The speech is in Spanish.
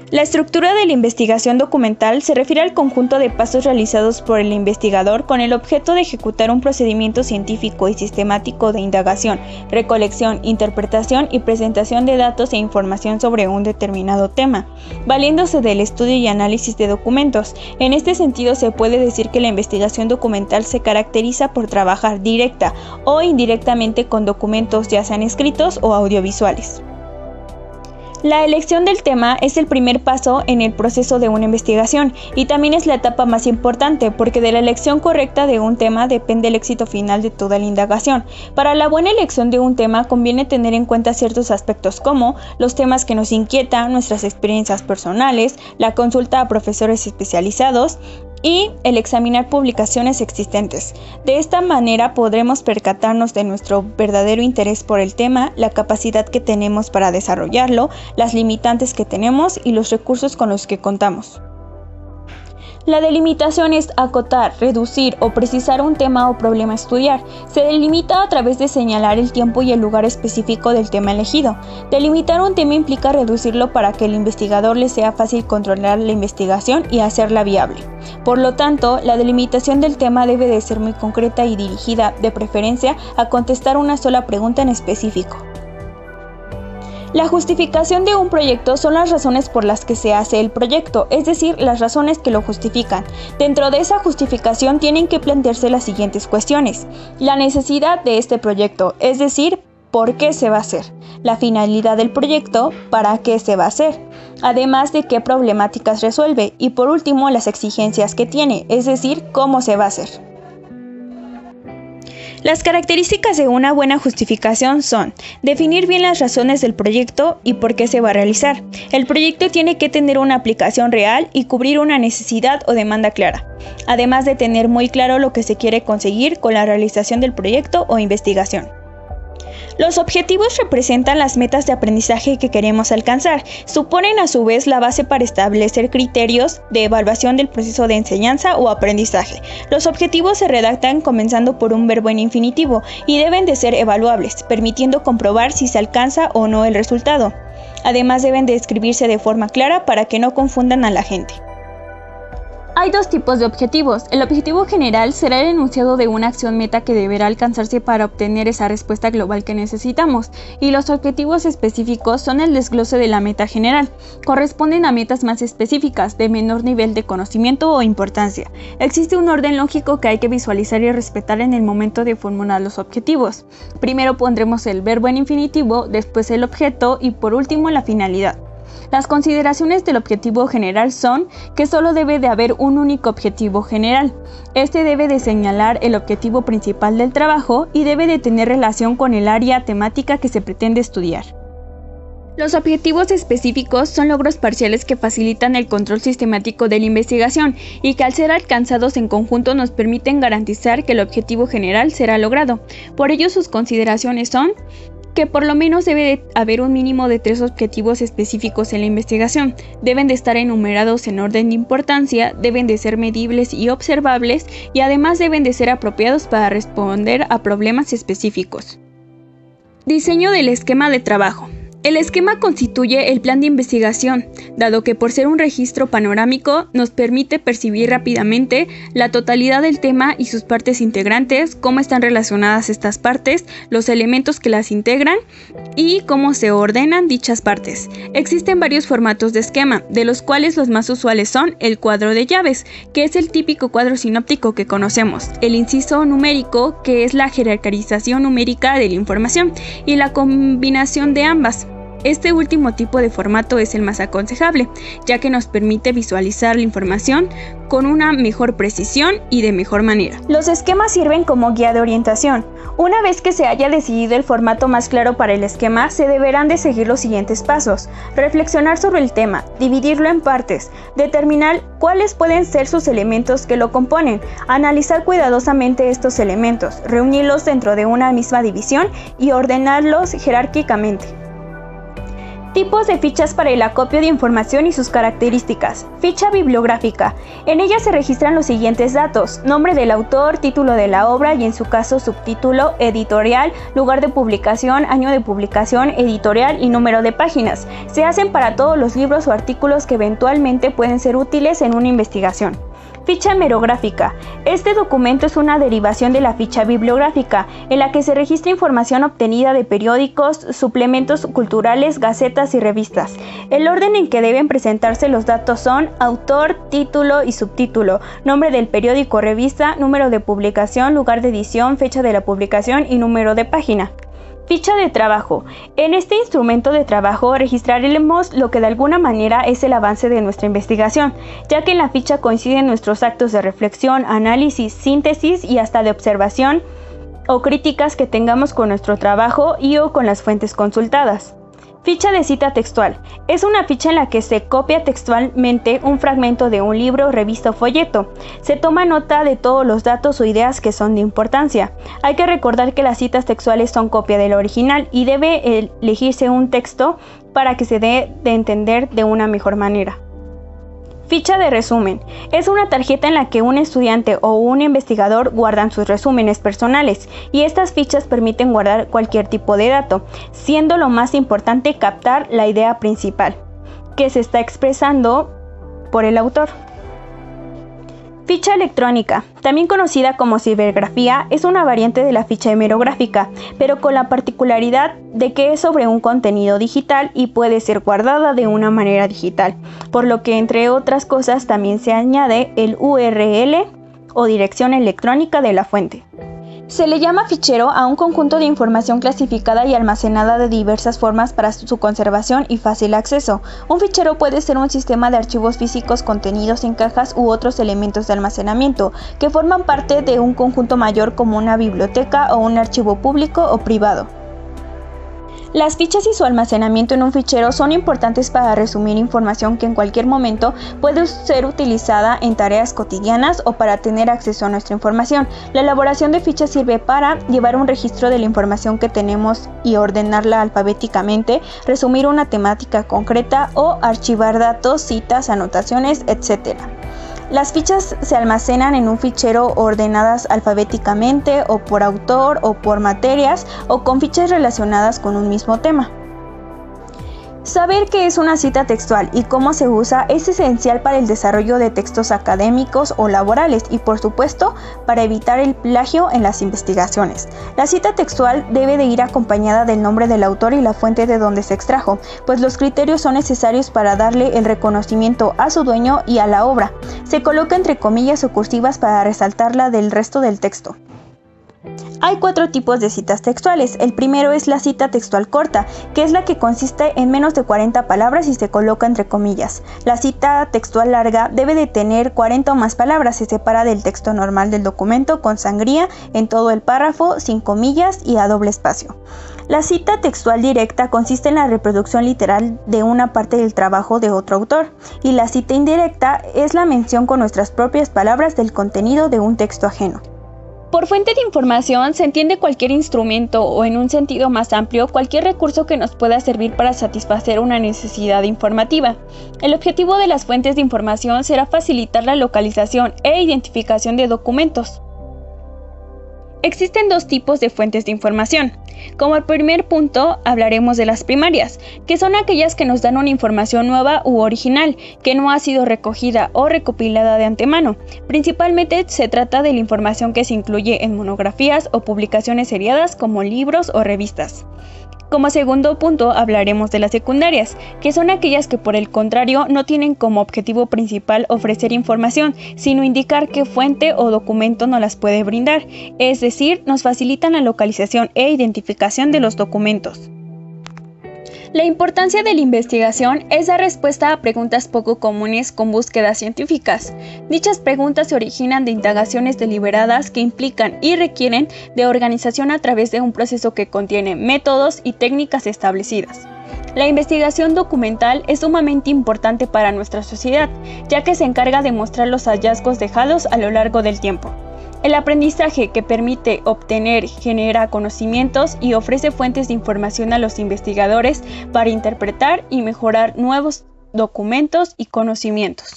La estructura de la investigación documental se refiere al conjunto de pasos realizados por el investigador con el objeto de ejecutar un procedimiento científico y sistemático de indagación, recolección, interpretación y presentación de datos e información sobre un determinado tema, valiéndose del estudio y análisis de documentos. En este sentido, se puede decir que la investigación documental se caracteriza por trabajar directa o indirectamente con documentos, ya sean escritos o audiovisuales. La elección del tema es el primer paso en el proceso de una investigación y también es la etapa más importante porque de la elección correcta de un tema depende el éxito final de toda la indagación. Para la buena elección de un tema conviene tener en cuenta ciertos aspectos como los temas que nos inquietan, nuestras experiencias personales, la consulta a profesores especializados y el examinar publicaciones existentes. De esta manera podremos percatarnos de nuestro verdadero interés por el tema, la capacidad que tenemos para desarrollarlo, las limitantes que tenemos y los recursos con los que contamos. La delimitación es acotar, reducir o precisar un tema o problema a estudiar. Se delimita a través de señalar el tiempo y el lugar específico del tema elegido. Delimitar un tema implica reducirlo para que el investigador le sea fácil controlar la investigación y hacerla viable. Por lo tanto, la delimitación del tema debe de ser muy concreta y dirigida, de preferencia, a contestar una sola pregunta en específico. La justificación de un proyecto son las razones por las que se hace el proyecto, es decir, las razones que lo justifican. Dentro de esa justificación tienen que plantearse las siguientes cuestiones. La necesidad de este proyecto, es decir, ¿por qué se va a hacer? La finalidad del proyecto, ¿para qué se va a hacer? Además de qué problemáticas resuelve. Y por último, las exigencias que tiene, es decir, ¿cómo se va a hacer? Las características de una buena justificación son definir bien las razones del proyecto y por qué se va a realizar. El proyecto tiene que tener una aplicación real y cubrir una necesidad o demanda clara, además de tener muy claro lo que se quiere conseguir con la realización del proyecto o investigación. Los objetivos representan las metas de aprendizaje que queremos alcanzar. Suponen a su vez la base para establecer criterios de evaluación del proceso de enseñanza o aprendizaje. Los objetivos se redactan comenzando por un verbo en infinitivo y deben de ser evaluables, permitiendo comprobar si se alcanza o no el resultado. Además deben de escribirse de forma clara para que no confundan a la gente. Hay dos tipos de objetivos. El objetivo general será el enunciado de una acción meta que deberá alcanzarse para obtener esa respuesta global que necesitamos, y los objetivos específicos son el desglose de la meta general. Corresponden a metas más específicas, de menor nivel de conocimiento o importancia. Existe un orden lógico que hay que visualizar y respetar en el momento de formular los objetivos. Primero pondremos el verbo en infinitivo, después el objeto y por último la finalidad. Las consideraciones del objetivo general son que solo debe de haber un único objetivo general. Este debe de señalar el objetivo principal del trabajo y debe de tener relación con el área temática que se pretende estudiar. Los objetivos específicos son logros parciales que facilitan el control sistemático de la investigación y que al ser alcanzados en conjunto nos permiten garantizar que el objetivo general será logrado. Por ello sus consideraciones son que por lo menos debe de haber un mínimo de 3 objetivos específicos en la investigación, deben de estar enumerados en orden de importancia, deben de ser medibles y observables y además deben de ser apropiados para responder a problemas específicos. Diseño del esquema de trabajo. El esquema constituye el plan de investigación, dado que por ser un registro panorámico nos permite percibir rápidamente la totalidad del tema y sus partes integrantes, cómo están relacionadas estas partes, los elementos que las integran y cómo se ordenan dichas partes. Existen varios formatos de esquema, de los cuales los más usuales son el cuadro de llaves, que es el típico cuadro sinóptico que conocemos, el inciso numérico, que es la jerarquización numérica de la información, y la combinación de ambas. Este último tipo de formato es el más aconsejable, ya que nos permite visualizar la información con una mejor precisión y de mejor manera. Los esquemas sirven como guía de orientación. Una vez que se haya decidido el formato más claro para el esquema, se deberán de seguir los siguientes pasos: reflexionar sobre el tema, dividirlo en partes, determinar cuáles pueden ser sus elementos que lo componen, analizar cuidadosamente estos elementos, reunirlos dentro de una misma división y ordenarlos jerárquicamente. Tipos de fichas para el acopio de información y sus características. Ficha bibliográfica. En ella se registran los siguientes datos: nombre del autor, título de la obra y en su caso subtítulo, editorial, lugar de publicación, año de publicación, editorial y número de páginas. Se hacen para todos los libros o artículos que eventualmente pueden ser útiles en una investigación. Ficha hemerográfica. Este documento es una derivación de la ficha bibliográfica, en la que se registra información obtenida de periódicos, suplementos culturales, gacetas y revistas. El orden en que deben presentarse los datos son autor, título y subtítulo, nombre del periódico o revista, número de publicación, lugar de edición, fecha de la publicación y número de página. Ficha de trabajo. En este instrumento de trabajo registraremos lo que de alguna manera es el avance de nuestra investigación, ya que en la ficha coinciden nuestros actos de reflexión, análisis, síntesis y hasta de observación o críticas que tengamos con nuestro trabajo y o con las fuentes consultadas. Ficha de cita textual. Es una ficha en la que se copia textualmente un fragmento de un libro, revista o folleto. Se toma nota de todos los datos o ideas que son de importancia. Hay que recordar que las citas textuales son copia del original y debe elegirse un texto para que se dé de entender de una mejor manera. Ficha de resumen. Es una tarjeta en la que un estudiante o un investigador guardan sus resúmenes personales y estas fichas permiten guardar cualquier tipo de dato, siendo lo más importante captar la idea principal que se está expresando por el autor. Ficha electrónica, también conocida como cibergrafía, es una variante de la ficha hemerográfica, pero con la particularidad de que es sobre un contenido digital y puede ser guardada de una manera digital, por lo que entre otras cosas también se añade el URL o dirección electrónica de la fuente. Se le llama fichero a un conjunto de información clasificada y almacenada de diversas formas para su conservación y fácil acceso. Un fichero puede ser un sistema de archivos físicos contenidos en cajas u otros elementos de almacenamiento que forman parte de un conjunto mayor como una biblioteca o un archivo público o privado. Las fichas y su almacenamiento en un fichero son importantes para resumir información que en cualquier momento puede ser utilizada en tareas cotidianas o para tener acceso a nuestra información. La elaboración de fichas sirve para llevar un registro de la información que tenemos y ordenarla alfabéticamente, resumir una temática concreta o archivar datos, citas, anotaciones, etc. Las fichas se almacenan en un fichero ordenadas alfabéticamente o por autor o por materias o con fichas relacionadas con un mismo tema. Saber qué es una cita textual y cómo se usa es esencial para el desarrollo de textos académicos o laborales y, por supuesto, para evitar el plagio en las investigaciones. La cita textual debe de ir acompañada del nombre del autor y la fuente de donde se extrajo, pues los criterios son necesarios para darle el reconocimiento a su dueño y a la obra. Se coloca entre comillas o cursivas para resaltarla del resto del texto. Hay 4 tipos de citas textuales. El primero es la cita textual corta, que es la que consiste en menos de 40 palabras y se coloca entre comillas. La cita textual larga debe de tener 40 o más palabras, se separa del texto normal del documento con sangría en todo el párrafo, sin comillas y a doble espacio. La cita textual directa consiste en la reproducción literal de una parte del trabajo de otro autor, y la cita indirecta es la mención con nuestras propias palabras del contenido de un texto ajeno. Por fuente de información se entiende cualquier instrumento o, en un sentido más amplio, cualquier recurso que nos pueda servir para satisfacer una necesidad informativa. El objetivo de las fuentes de información será facilitar la localización e identificación de documentos. Existen 2 tipos de fuentes de información. Como el primer punto, hablaremos de las primarias, que son aquellas que nos dan una información nueva u original, que no ha sido recogida o recopilada de antemano. Principalmente se trata de la información que se incluye en monografías o publicaciones seriadas como libros o revistas. Como segundo punto hablaremos de las secundarias, que son aquellas que por el contrario no tienen como objetivo principal ofrecer información, sino indicar qué fuente o documento nos las puede brindar, es decir, nos facilitan la localización e identificación de los documentos. La importancia de la investigación es dar respuesta a preguntas poco comunes con búsquedas científicas. Dichas preguntas se originan de indagaciones deliberadas que implican y requieren de organización a través de un proceso que contiene métodos y técnicas establecidas. La investigación documental es sumamente importante para nuestra sociedad, ya que se encarga de mostrar los hallazgos dejados a lo largo del tiempo. El aprendizaje que permite obtener genera conocimientos y ofrece fuentes de información a los investigadores para interpretar y mejorar nuevos documentos y conocimientos.